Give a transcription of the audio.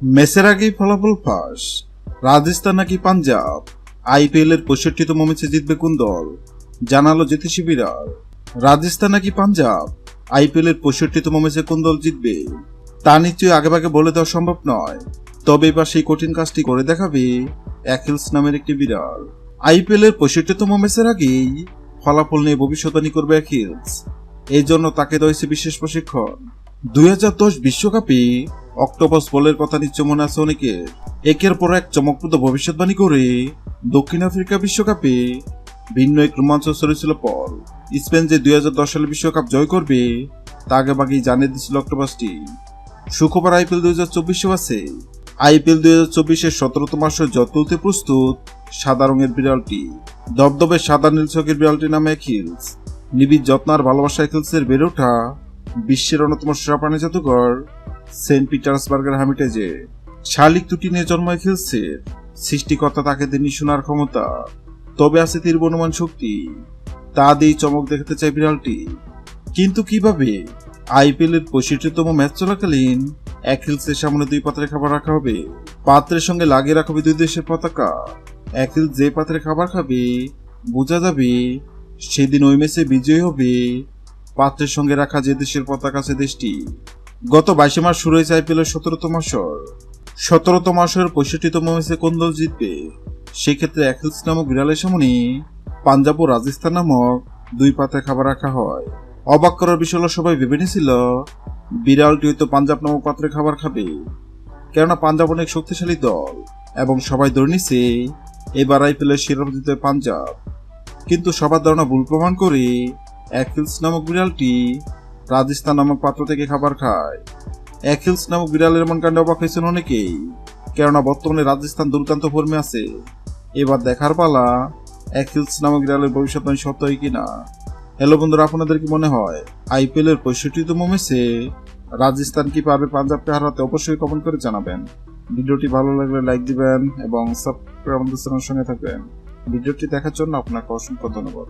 ম্যাচের আগেই ফলাফল ফাঁস। রাজস্থান নাকি পাঞ্জাব? আইপিএল এর 65তম ম্যাচে জিতবে কোন দল? জানালো জ্যোতিষী বিরাট। রাজস্থান নাকি পাঞ্জাব? আইপিএল এর 65তম ম্যাচে কোন দল জিতবে তা নিশ্চয়ই আগেভাগে বলে দেওয়া সম্ভব নয়। তবে এবার সেই কঠিন কাজটি করে দেখাবে অ্যাকিলস নামের একটি বিড়াল। আইপিএল এর 65তম ম্যাচের আগেই ফলাফল নিয়ে ভবিষ্যৎবাণী করবে অ্যাকিলস। এই জন্য তাকে রয়েছে বিশেষ প্রশিক্ষণ। 2010 বিশ্বকাপে অক্টোপাস বলের কথা নিশ্চয় মনে আছে অনেকের। একের পর এক চমকপ্রদ ভবিষ্যৎবাণী করে দক্ষিণ আফ্রিকা বিশ্বকাপে ভিন্ন এক রোমাঞ্চ ছড়িয়েছিল পল। স্পেন যে 2010 সালে বিশ্বকাপ জয় করবে তা আগেভাগেই জানিয়ে দিয়েছিল অক্টোপাসটি। সুখবর আইপিএল 2024 আছে। আইপিএল 2024-এর 17তম আসরে জয় তুলতে প্রস্তুত সাদা রঙের বিড়ালটি। দবদবে সাদা নীল চোখের বিড়ালটির নাম অ্যাকিলস। নিবিড় যত্ন আর ভালোবাসা অ্যাকিলসের বেড়ে ওঠা বিশ্বের অন্যতম সেরা প্রাণী জাদুঘর সেন্ট পিটার্সবার্গের হামিটেজে। শালিক দুটি নিয়ে জন্ম অ্যাকিলসের। সৃষ্টিকর্তা তাকে দেননি শোনার ক্ষমতা, তবে আছে তীর অনুমান শক্তি। তা দিয়েই চমক দেখাতে চায় বিড়ালটি। কিন্তু কিভাবে? আইপিএল এর 65তম ম্যাচ চলাকালীন অ্যাকিলসের সামনে 2 পাত্রে খাবার রাখা হবে। পাত্রের সঙ্গে লাগিয়ে রাখা হবে 2 দেশের পতাকা। অ্যাকিলস যে পাত্রে খাবার খাবে বোঝা যাবে সেদিন ওই ম্যাচে বিজয়ী হবে পাত্রের সঙ্গে রাখা যে দেশের পতাকা আছে দেশটি। গত 22 মার্চ শুরু হয়েছে আইপিএল এর 17তম আসর। 17তম আসরের 65তম ম্যাচে কোন দল জিতবে? সেক্ষেত্রে অ্যাকিলস নামক বিড়ালের সামনে পাঞ্জাব ও রাজস্থান নামক 2 পাত্রে খাবার রাখা হয়। অবাক করার বিষয় হলো সবাই ভেবে নিয়েছিল বিড়ালটি হয়তো পাঞ্জাব নামক পাত্রে খাবার খাবে, কেননা পাঞ্জাব অনেক শক্তিশালী দল এবং সবাই ধরে নিছে এবার আইপিএল এর শিরোপা জিতবে পাঞ্জাব। কিন্তু সবার ধারণা ভুল প্রমাণ করে অ্যাকিলস নামক বিড়ালটি রাজস্থান নামক পাত্র থেকে খাবার খায়। অ্যাকিলস নামক বিড়ালের এমন কাণ্ডে অবাক হয়েছেন অনেকেই, কেননা বর্তমানে রাজস্থান দুর্দান্ত ফর্মে আছে। এবার দেখার পালা অ্যাকিলস নামক বিড়ালের ভবিষ্যৎবাণী সত্য হয় কিনা। হ্যালো বন্ধুরা, আপনাদের কি মনে হয় আইপিএল এর 65তম ম্যাচে রাজস্থান কি পারবে পাঞ্জাবকে হারাতে? অবশ্যই কমেন্ট করে জানাবেন। ভিডিওটি ভালো লাগলে লাইক দিবেন এবং সাবস্ক্রাইব আমাদের চ্যানেলের সঙ্গে থাকবেন। ভিডিওটি দেখার জন্য আপনাকে অসংখ্য ধন্যবাদ।